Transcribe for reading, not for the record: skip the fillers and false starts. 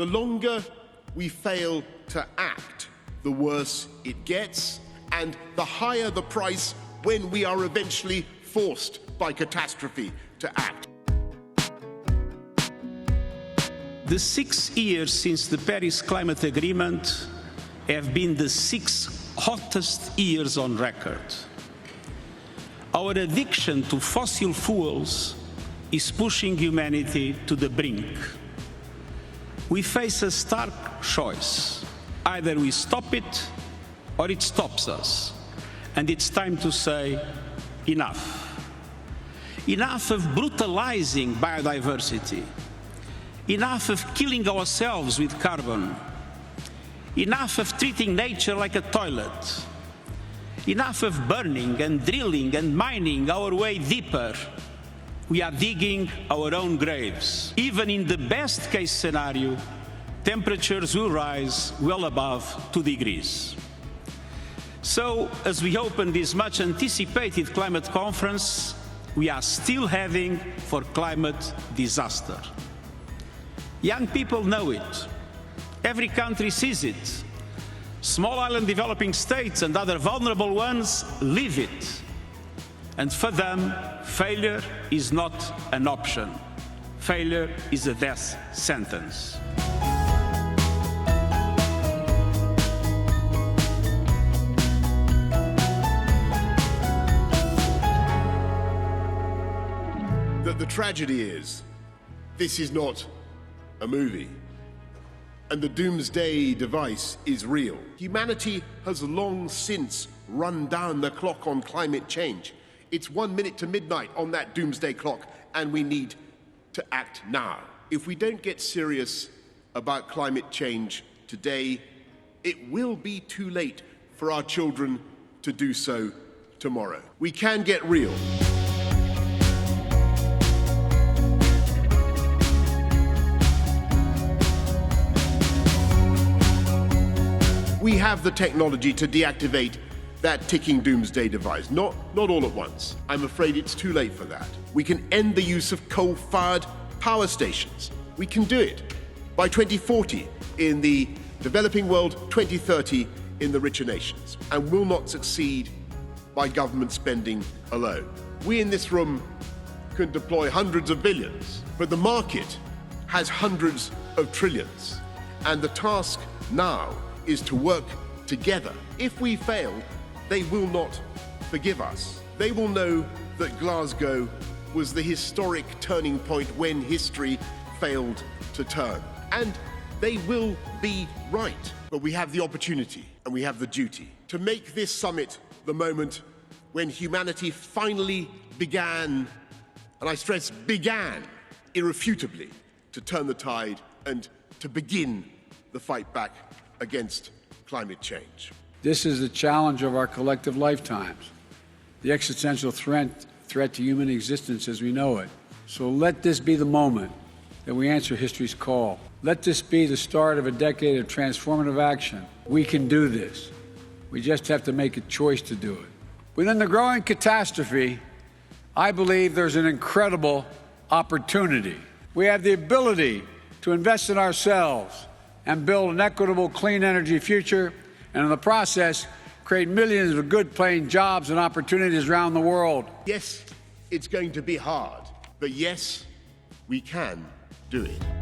The longer we fail to act, the worse it gets, and the higher the price when we are eventually forced by catastrophe to act. The 6 years since the Paris Climate Agreement have been the 6 hottest years on record. Our addiction to fossil fuels is pushing humanity to the brink. We face a stark choice. Either we stop it or it stops us. And it's time to say, enough. Enough of brutalizing biodiversity. Enough of killing ourselves with carbon. Enough of treating nature like a toilet. Enough of burning and drilling and mining our way deeper. We are digging our own graves. Even in the best case scenario, temperatures will rise well above 2 degrees. So, as we open this much anticipated climate conference, we are still heading for climate disaster. Young people know it. Every country sees it. Small island developing states and other vulnerable ones live it. And for them, failure is not an option. Failure is a death sentence. The tragedy is, this is not a movie, and the doomsday device is real. Humanity has long since run down the clock on climate change. It's 1 minute to midnight on that doomsday clock, and we need to act now. If we don't get serious about climate change today, it will be too late for our children to do so tomorrow. We can get real. We have the technology to deactivate that ticking doomsday device. Not all at once. I'm afraid it's too late for that. We can end the use of coal-fired power stations. We can do it by 2040 in the developing world, 2030 in the richer nations, and will not succeed by government spending alone. We in this room can deploy hundreds of billions, but the market has hundreds of trillions, and the task now is to work together. If we fail, they will not forgive us. They will know that Glasgow was the historic turning point when history failed to turn. And they will be right. But we have the opportunity and we have the duty to make this summit the moment when humanity finally began, and I stress began, irrefutably, to turn the tide and to begin the fight back against climate change. This is the challenge of our collective lifetimes, the existential threat to human existence as we know it. So let this be the moment that we answer history's call. Let this be the start of a decade of transformative action. We can do this. We just have to make a choice to do it. Within the growing catastrophe, I believe there's an incredible opportunity. We have the ability to invest in ourselves and build an equitable, clean energy future, and in the process, create millions of good-paying jobs and opportunities around the world. Yes, it's going to be hard, but yes, we can do it.